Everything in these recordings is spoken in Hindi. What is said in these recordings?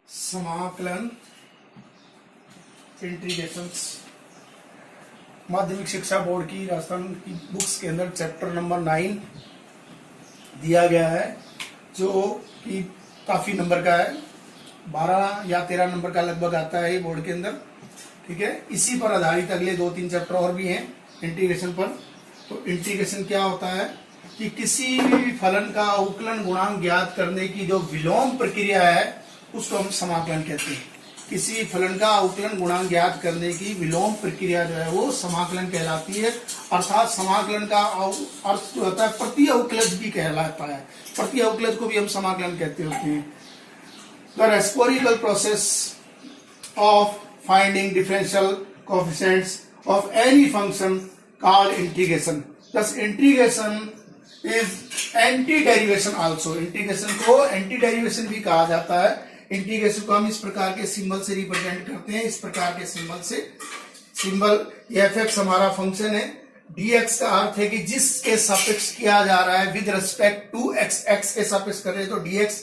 समाकलन इंटीग्रेशंस माध्यमिक शिक्षा बोर्ड की राजस्थान की बुक्स के अंदर चैप्टर नंबर 9 दिया गया है, जो कि काफी नंबर का है। 12 या 13 नंबर का लगभग आता है ये बोर्ड के अंदर। ठीक है, इसी पर आधारित अगले 2-3 चैप्टर और भी हैं इंटीग्रेशन पर। तो इंटीग्रेशन क्या होता है कि किसी भी फलन का अवकलन गुणांक ज्ञात करने की जो विलोम प्रक्रिया है उसको हम समाकलन कहते हैं। किसी फलन का अवकलन गुणांक ज्ञात करने की विलोम प्रक्रिया जो है वो समाकलन कहलाती है। अर्थात समाकलन का अर्थ जो होता है प्रति अवकलज भी कहलाता है। प्रति अवकलज को भी हम समाकलन कहते होते हैं। The reciprocal process of finding differential coefficients of any function called integration. Thus integration is anti derivation also. Integration को एंटी डेरिवेशन भी कहा जाता है। इंटीग्रेशन को हम इस प्रकार के सिंबल से रिप्रेजेंट करते हैं, इस प्रकार के सिंबल से। सिंबल f(x) हमारा फंक्शन है। dx का अर्थ है कि जिसके सापेक्ष किया जा रहा है with respect to x। x के सापेक्ष कर रहे हैं तो dx,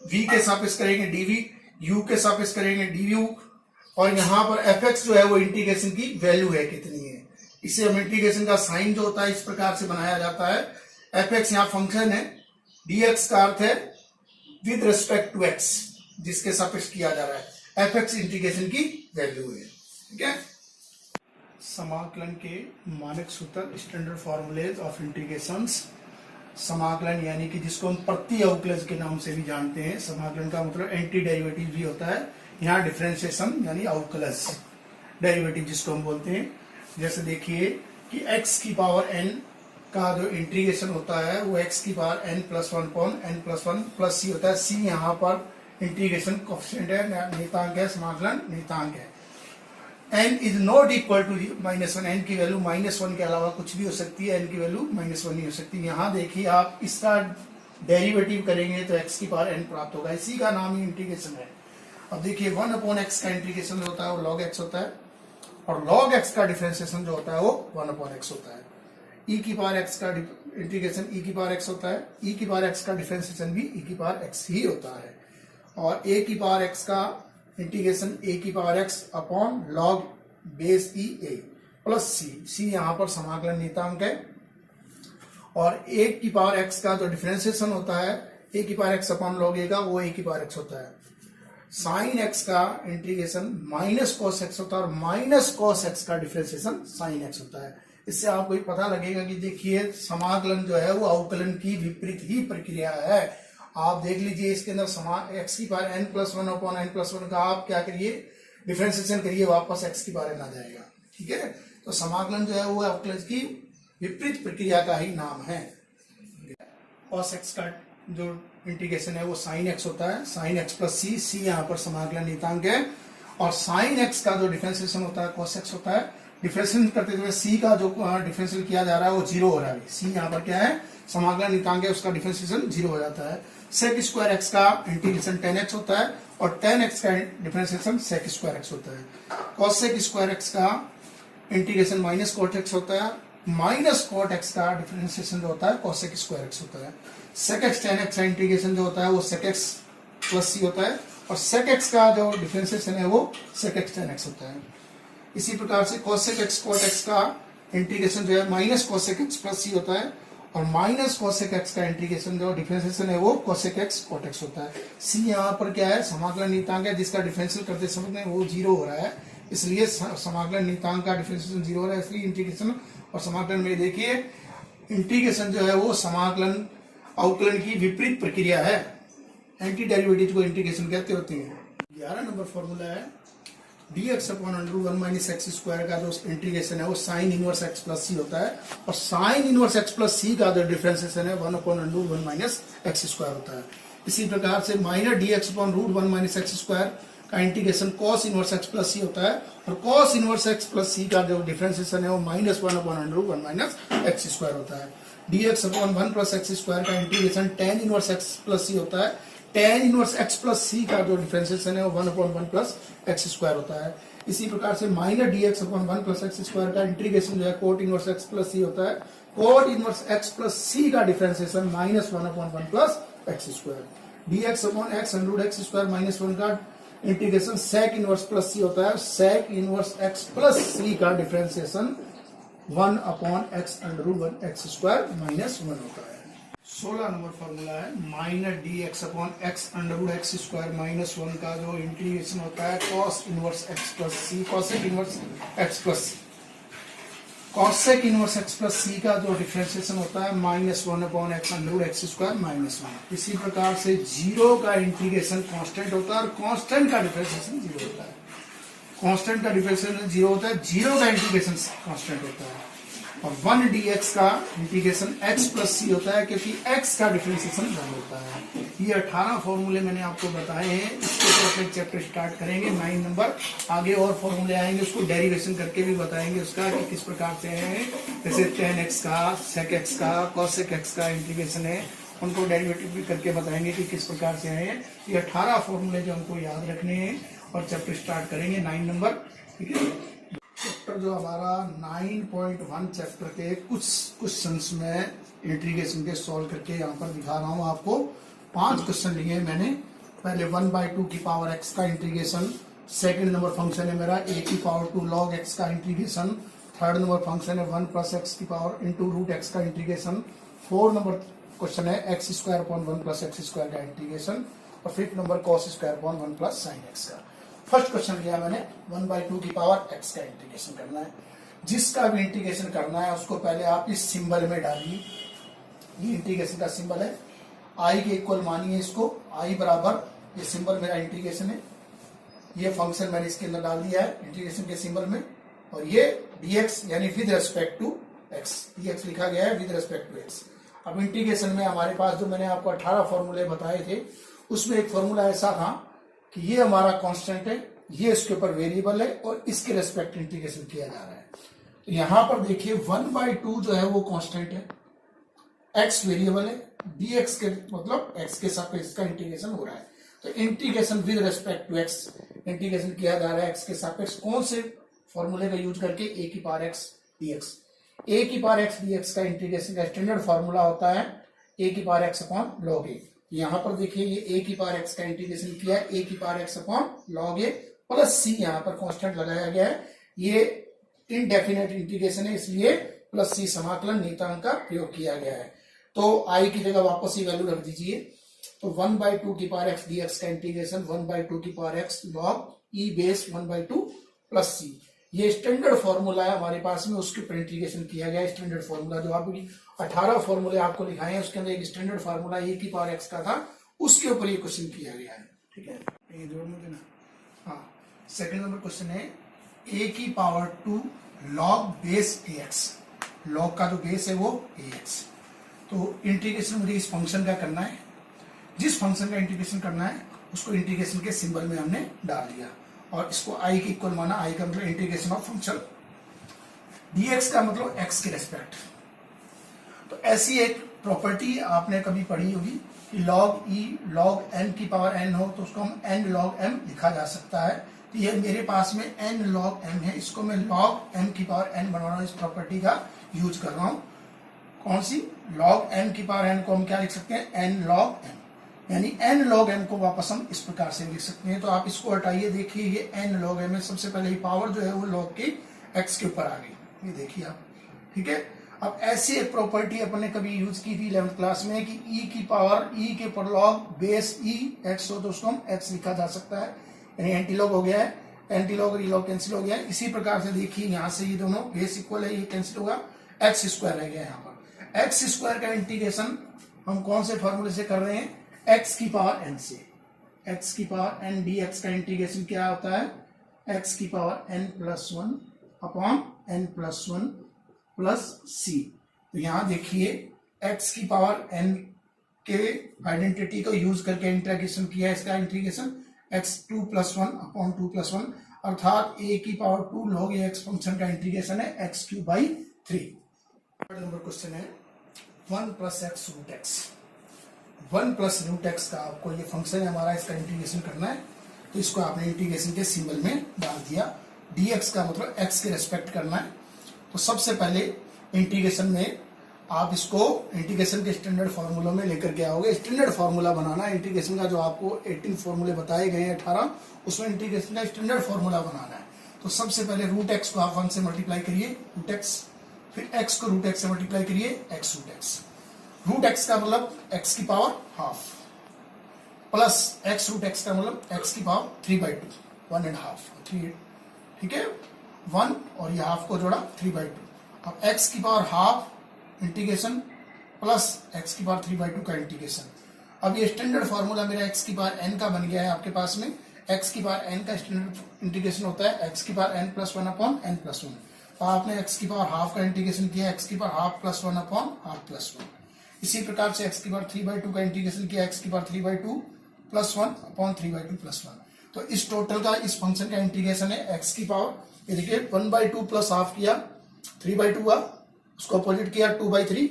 v के सापेक्ष करेंगे dv, u के सापेक्ष करेंगे du, और यहाँ पर fx जो है वो इंटीग्रेशन की वैल्यू है कितनी है। इसे हम इंटीग्रेशन का साइन जो होता है इस प्रकार से बनाया जाता है। fx यहाँ फंक्शन है, dx का अर्थ है विद रिस्पेक्ट टू x, जिसके सापेक्ष किया जा रहा है। fx इंटीग्रेशन की वैल्यू है। ठीक है, समाकलन के मानक सूत्र, स्टैंडर्ड फॉर्मूलेज ऑफ इंटीग्रेशंस। समाकलन यानी कि जिसको हम प्रति अवकलज के नाम से भी जानते हैं। समाकलन का मतलब एंटी डेरिवेटिव भी होता है। यहाँ डिफरेंशिएशन यानी अवकलज, डेरिवेटिव जिसको हम बोलते हैं। जैसे देखिए कि x की पावर n का जो इंटीग्रेशन होता है वो x की power n + 1 upon n + 1 plus c होता है। c यहाँ पर इंटीग्रेशन कोएफिशिएंट है, नियतांक है, समाकलन नियतांक है। n is not equal to -1। n की वैल्यू -1 के अलावा कुछ भी हो सकती है, n की वैल्यू -1 ही हो सकती है। यहाँ देखिए आप इसका डेरिवेटिव करेंगे तो x की पावर n प्राप्त होगा। इसी का नाम ही इंटीग्रेशन है। अब देखिए 1 अपॉन x का इंटीग्रेशन जो होता है वो log x होता है, और log x का डिफरेंशिएशन जो होता है वो 1 अपॉन x होता है। e की पावर x का इंटीग्रेशन e की पावर x होता है। e की पावर x का डिफरेंशिएशन भी e की पावर x ही होता है। और a की पावर x का इंटीग्रेशन a की power x upon log base e a plus c यहाँ पर समाकलन नियतांक है। और a की पावर x का जो डिफरेंशिएशन होता है a की power x upon log a का, वो a की पावर x होता है। साइन x का इंटीग्रेशन माइनस cos x होता है, और माइनस cos x का डिफरेंशिएशन साइन x होता है। इससे आपको पता लगेगा कि देखिए समाकलन जो है वो अवकलन की विपरीत ही प्रक्रिया है। आप देख लीजिए इसके अंदर x की पावर n + 1 अपॉन n + 1 का आप क्या करिए, डिफरेंशिएशन करिए, वापस x की पावर n आ जाएगा। ठीक है, तो समाकलन जो है वो अवकलन की विपरीत प्रक्रिया का ही नाम है। cos x का जो इंटीग्रेशन है वो sin x होता है, sin x + c। c यहाँ पर समाकलन नियतांक है। और sin x का जो डिफरेंशिएशन होता है cos x होता है। डिफरेंशिएशन करते हुए c का जो डिफरेंशियल किया जा रहा है वो 0 हो रहा है। c यहाँ पर क्या है, समाकलन नियतांक है, उसका डिफरेंशिएशन 0 हो जाता है। sec स्क्वायर x का इंटीग्रेशन 10x होता है, और 10x का डिफरेंशिएशन sec स्क्वायर x होता है। cosec स्क्वायर x का इंटीग्रेशन -cot x होता है, -cot x का डिफरेंशिएशन जो होता है cosec स्क्वायर x होता है। sec x tan x का इंटीग्रेशन जो होता है वो sec x + c होता है, और sec x का जो डिफरेंशिएशन है वो sec x tan x होता है। इसी प्रकार से cosec x cot x का इंटीग्रेशन जो है -cosec x + c होता है, और -cosec x का इंटीग्रेशन जो डिफरेंशिएशन है वो cosec x cot x होता है। c यहाँ पर क्या है, समाकलन नियतांक है, जिसका डिफरेंशियल करते समय वो 0 हो रहा है, इसलिए समाकलन नियतांक का डिफरेंशिएशन 0 हो रहा है, इसलिए इंटीग्रेशन और समाकलन में देखिए इंटीग्रेशन जो है वो समाकलन अवकलन की विपरीत प्रक्रिया है। एंटी डेरिवेटिव को इंटीग्रेशन कहते होते हैं। 11 नंबर फॉर्मूला है dx अपॉन √1 - x² का जो इंटीग्रेशन है वो sin इनवर्स x + c होता है, और sin इनवर्स x + c का जो डिफरेंशिएशन है 1 अपॉन √1 - x² होता है। इसी प्रकार से -dx अपॉन √1 - x² का integration cos inverse x + c होता है, और cos इनवर्स x + c का जो डिफरेंशिएशन है वो -1 अपॉन √1 - x² होता है। dx अपॉन 1 + x² का integration tan inverse x + c होता है। tan इनवर्स x + c का जो डिफरेंशिएशन है वो 1 अपॉन 1 + x² होता है। इसी प्रकार से -dx अपॉन 1 + x² का इंटीग्रेशन जो है cot इनवर्स x + c होता है। Cot inverse x plus c का differentiation -1/1 plus x square, dx upon x under root x square -1 का integration sec inverse plus c होता है, sec inverse x plus c का differentiation 1/x under root 1 x square -1 होता है। 16 नंबर फॉर्मूला है minus d x upon x under root x square -1 का जो इंटीग्रेशन होता है कॉस इनवर्स एक्स प्लस सी, कॉसेक इनवर्स एक्स प्लस सी, cosec inverse x plus c का जो डिफरेंशिएशन होता है -1/x under root x square -1। इसी प्रकार से जीरो का इंटीग्रेशन कांस्टेंट होता है और कांस्टेंट का डिफरेंशिएशन जीरो होता है, कांस्टेंट का डिफरेंशिएशन जीरो होता है, जीरो का इंटीग्रेशन कांस्टेंट होता है, और 1 dx का इंटीग्रेशन x प्लस सी होता है क्योंकि x का डिफरेंशिएशन 1 होता है। ये 18 फॉर्मूले मैंने आपको बताए हैं, इसके ऊपर अपने चैप्टर स्टार्ट करेंगे 9 नंबर, आगे और फॉर्मूले आएंगे उसको डेरिवेशन करके भी बताएंगे उसका कि किस प्रकार से है, जैसे tan x का, sec x का, cosec x का इंटीग्रेशन है, उनको डेरिवेटिव भी करके बताएंगे कि किस प्रकार से है। ये 18 फॉर्मूले जो हमको याद रखने हैं और चैप्टर स्टार्ट करेंगे 9 नंबर, ठीक है। चैप्टर जो हमारा 9.1 चैप्टर के कुछ क्वेश्चंस में इंटीग्रेशन के सॉल्व करके यहाँ पर दिखा रहा हूँ आपको। 5 क्वेश्चन लिए मैंने। पहले 1/2 की पावर x का इंटीग्रेशन, सेकंड नंबर फंक्शन है मेरा a की पावर 2 log x का इंटीग्रेशन, थर्ड नंबर फंक्शन है 1 प्लस एक्स की पावर इंटू रूट एक्स का इंटीग्रेशन, 4 नंबर क्वेश्चन है x square upon 1 plus x square का इंटीग्रेशन, और 5th number cos square upon 1 plus sine x का। फर्स्ट क्वेश्चन लिया मैंने 1/2 की पावर x का इंटीग्रेशन करना है। जिसका भी इंटीग्रेशन करना है उसको पहले आप इस सिंबल में डालिए, ये इंटीग्रेशन का सिंबल है, i के इक्वल मानिए इसको, i बराबर ये सिंबल मेरा इंटीग्रेशन है, ये फंक्शन मैंने इसके अंदर डाल दिया है इंटीग्रेशन के सिंबल में, और ये dx यानी with respect to x, dx लिखा गया है विद रेस्पेक्ट टू x। अब इंटीग्रेशन में हमारे पास जो मैंने आपको 18 फॉर्मूले बताए थे उसमें एक फॉर्मूला ऐसा था कि ये हमारा कांस्टेंट है, ये इसके ऊपर वेरिएबल है और इसके रेस्पेक्ट इंटीग्रेशन किया जा रहा है। तो यहां पर देखिए 1/2 जो है वो कांस्टेंट है, x वेरिएबल है, dx के मतलब x के सापेक्ष इसका इंटीग्रेशन हो रहा है। तो integration with respect to x integration किया जा रहा है x के सापेक्ष, कौन से फॉर्मूले का यूज करके, a की पावर x dx। a की पावर x dx का इंटीग्रेशन का स्टैंडर्ड फॉर्मूला होता है a की power x upon log a। यहां पर देखिए ये a की पावर x का इंटीग्रेशन किया है a की power x upon log a plus c, यहां पर कांस्टेंट लगाया गया है, ये इनडेफिनेट इंटीग्रेशन है इसलिए प्लस c समाकलन नियतांक का प्रयोग किया गया है। तो i की जगह वापस ही वैल्यू रख दीजिए। तो 1/2 की पावर x dx का इंटीग्रेशन 1/2 की power x log e base 1/2 plus c, ये स्टैंडर्ड फॉर्मूला है हमारे पास में, उसके ऊपर इंटीग्रेशन किया गया है। स्टैंडर्ड फॉर्मूला जो आपकी 18 फॉर्मूले आपको लिखाए हैं उसके अंदर एक स्टैंडर्ड फॉर्मूला a की पावर x का था, उसके ऊपर ये क्वेश्चन किया गया है, ठीक है, ये जोड़ मुझे ना। हाँ, सेकंड नंबर क्वेश्चन है a की power 2 log base ax, log का जो बेस है वो ax। तो इंटीग्रेशन मुझे इस फंक्शन का करना है, जिस फंक्शन का इंटीग्रेशन करना है उसको इंटीग्रेशन के सिंबल में हमने डाल दिया और इसको i के इक्वल माना, i का मतलब इंटीग्रेशन ऑफ फंक्शन, dx का मतलब x के रेस्पेक्ट। तो ऐसी एक प्रॉपर्टी आपने कभी पढ़ी होगी कि log e log n की पावर n हो तो उसको हम n log m लिखा जा सकता है। तो ये मेरे पास में n log m है, इसको मैं log m की पावर n बना रहा हूं, इस प्रॉपर्टी का यूज कर रहा हूं। कौन सी? log m की पावर n को हम क्या लिख सकते हैं, n log m, यानी n log m को वापस हम इस प्रकार से लिख सकते हैं। तो आप इसको हटाइए, देखिए ये n log m है, सबसे पहले ही पावर जो है वो log के x के ऊपर आ गई, ये देखिए आप, ठीक है। अब ऐसी एक प्रॉपर्टी अपन ने कभी यूज की थी 11th क्लास में कि e की पावर e के ऊपर log बेस e x हो तो उसको हम x लिखा जा सकता है, यानी एंटी लॉग हो गया है, एंटी लॉग और ई लॉग कैंसिल हो गया है। इसी प्रकार से देखिए यहाँ से ये दोनों बेस इक्वल है, ये कैंसिल होगा, एक्स स्क्वायर रह गया यहाँ पर। एक्स स्क्वायर का इंटीग्रेशन हम कौन से फॉर्मूले से कर रहे हैं, x की पावर n से, x की पावर n dx का इंटीग्रेशन क्या होता है, x की power n plus 1 upon n plus 1 plus c। तो यहां देखिए x की पावर n के आइडेंटिटी को यूज करके इंटीग्रेशन किया है, इसका integration x 2 plus 1 upon 2 plus 1, अर्थात a की पावर 2 log x फंक्शन का इंटीग्रेशन है x cube by 3। Number question है 1 plus x root x, 1 plus root x का आपको ये फंक्शन है हमारा, इसका इंटीग्रेशन करना है। तो इसको आपने इंटीग्रेशन के सिंबल में डाल दिया, dx का मतलब x के रेस्पेक्ट करना है। तो सबसे पहले इंटीग्रेशन में आप इसको इंटीग्रेशन के स्टैंडर्ड फार्मूला में लेकर के आओगे। स्टैंडर्ड फार्मूला बनाना है इंटीग्रेशन का, जो आपको 18 फार्मूले बताए गए हैं 18, उसमें इंटीग्रेशन का स्टैंडर्ड फार्मूला बनाना है। तो सबसे पहले रूट एक्स को आप 1 से मल्टीप्लाई करिए, रूट एक्स, फिर एक्स को रूट एक्स से मल्टीप्लाई करिए, x root x. Root x का मतलब एक्स की power half, plus x root x का मतलब एक्स की पावर 3/2, 1.5, 3, ठीक है, 1 और ये हाफ को जोड़ा 3/2। अब एक्स की power half integration plus x की पावर 3/2 का इंटीग्रेशन। अब ये स्टैंडर्ड फार्मूला मेरा एक्स की पावर n का बन गया है आपके पास में। एक्स की पावर n का स्टैंडर्ड इंटीग्रेशन होता है एक्स की पावर n+1/n+1। तो आपने एक्स की पावर हाफ का इंटीग्रेशन किया, एक्स की पावर हाफ प्लस 1/1/1। इसी प्रकार से एक्स की पावर 3/2 का इंटीग्रेशन किया, एक्स की पावर 3/2 + 1/3/2 + 1। तो इस टोटल का, इस फंक्शन का इंटीग्रेशन है एक्स की पावर, ये देखिए 1/2 प्लस हाफ किया 3/2 हुआ, उसको अपोजिट किया 2/3,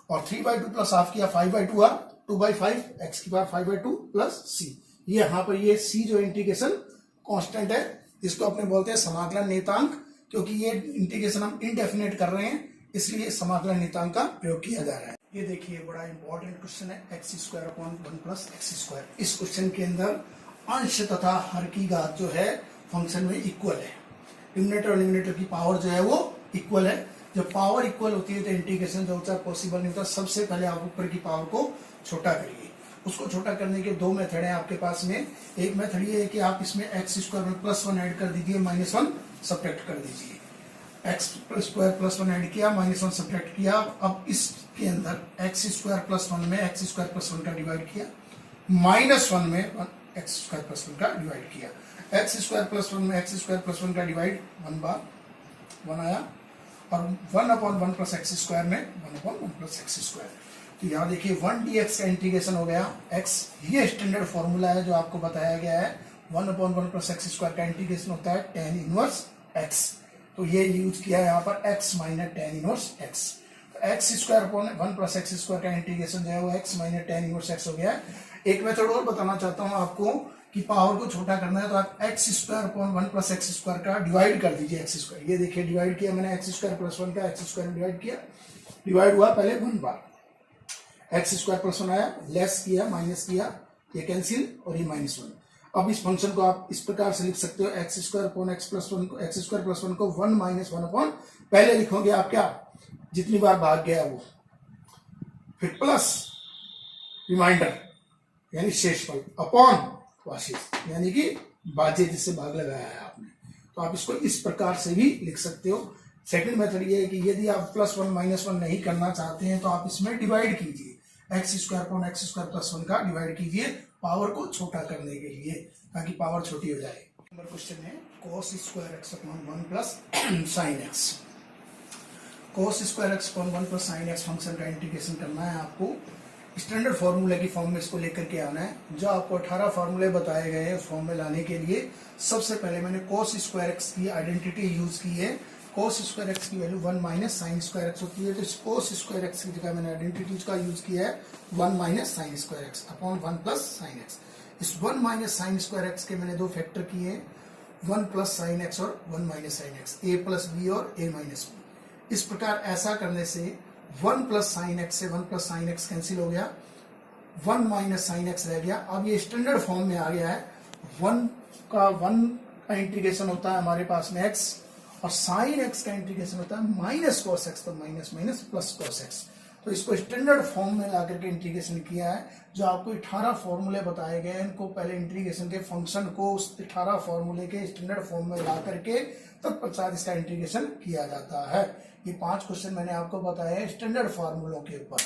और 3/2 प्लस हाफ किया 5/2 हुआ 2/5, एक्स की पावर 5/2 प्लस सी। ये यहाँ पर ये सी जो इंटीग्रेशन कांस्टेंट है, इसको अपने बोलते हैं समाकलन नियतांक, क्योंकि ये इंटीग्रेशन हम इंडेफिनेट कर रहे हैं, इसलिए समाकलन नियतांक का प्रयोग किया जा रहा है। ये देखिए बड़ा इंपॉर्टेंट क्वेश्चन है, x² / 1 + x²। इस क्वेश्चन के अंदर अंश तथा हर की घात जो है फंक्शन में इक्वल है। न्यूमरेटर और डिनोमिनेटर की पावर जो है वो इक्वल है। जब पावर इक्वल होती है तो इंटीग्रेशन जो होता है पॉसिबल नहीं होता। सबसे पहले आप ऊपर की पावर को छोटा करिए। उसको छोटा करने के दो मेथड है आपके पास में। एक मेथड ये है कि आप इसमें x² में +1 ऐड कर दीजिए, -1 सब्ट्रैक्ट कर दीजिए। x² +1 ऐड किया, -1 सब्ट्रैक्ट किया। अब इसके अंदर x² + 1 में x² + 1 का डिवाइड किया, -1 में x² + 1 का डिवाइड किया। x² + 1 में x² + 1 का डिवाइड 1 बार 1 आया, और 1/1 + x² में 1/1 + x²। तो यहाँ देखिए 1dx का इंटीग्रेशन हो गया x। ये स्टैंडर्ड फॉर्मूला है जो आपको बताया गया है। 1/1 + x² का इंटीग्रेशन होता है tan इनवर्स x। तो ये यूज किया है यहाँ पर x - tan इनवर्स x। तो x²/1 + x² का इंटीग्रेशन जो है वो x - tan इनवर्स x हो गया है। एक मेथड और बताना चाहता हूँ आपको कि पावर को छोटा करना है तो आप x²/1 + x² का डिवाइड कर दीजिए x²। ये देखिए डिवाइड किया मैंने, x² + 1 का x² में डिवाइड किया, डिवाइड हुआ पहले 1 बार, x² + 1 आया, लेस किया, माइनस किया, ये कैंसिल और ये -1। अब इस फंक्शन को आप इस प्रकार से लिख सकते हो, x² + 1 को 1 - 1/, पहले लिखोगे आप क्या, जितनी बार भाग गया वो, फिर प्लस रिमाइंडर यानी शेषफल, अपॉन वाशिष यानी कि बाजे जिससे भाग लगाया है आपने। तो आप इसको इस प्रकार से भी लिख सकते हो। सेकंड मेथड ये है कि यदि आप +1 -1 नहीं करना चाहते हैं तो आप इसमें डिवाइड कीजिए, x² + 1 का डिवाइड कीजिए पावर को छोटा करने के लिए, ताकि पावर छोटी हो जाए। नंबर क्वेश्चन है cos² x/1 + sin x। cos² x/1 + sin x function का इंटीग्रेशन करना है आपको। स्टैंडर्ड फार्मूले की फॉर्म में इसको लेकर के आना है। जो आपको 18 फार्मूले बताए गए हैं उस फॉर्म में लाने के लिए सबसे पहले मैंने cos² x की आइडेंटिटी यूज की है। cos² x की वैल्यू 1 - sin² x होती है, तो इस cos² x की जगह मैंने आइडेंटिटी का यूज किया है 1 - sin² x upon 1 + sin x। इस 1 - sin² x के मैंने दो फैक्टर किए हैं, 1 + sin x और 1 - sin x, a + b और a - b। इस प्रकार ऐसा करने से 1 + sin x से 1 + sin x कैंसिल हो गया, 1 - sin x रह गया। अब ये स्टैंडर्ड फॉर्म में आ गया है। 1 का इंटीग्रेशन होता है हमारे पास में x, और sin x का इंटीग्रेशन होता है -cos x, तो माइनस प्लस cos x। तो इसको स्टैंडर्ड फॉर्म में लाकर के इंटीग्रेशन किया है। जो आपको 18 फॉर्मूले बताए गए हैं, इनको पहले इंटीग्रेशन के फंक्शन को उस 18 फॉर्मूले के स्टैंडर्ड फॉर्म में ला करके तत्पश्चात इसका इंटीग्रेशन किया जाता है। ये 5 क्वेश्चन मैंने आपको बताए हैं स्टैंडर्ड फार्मूलों के ऊपर।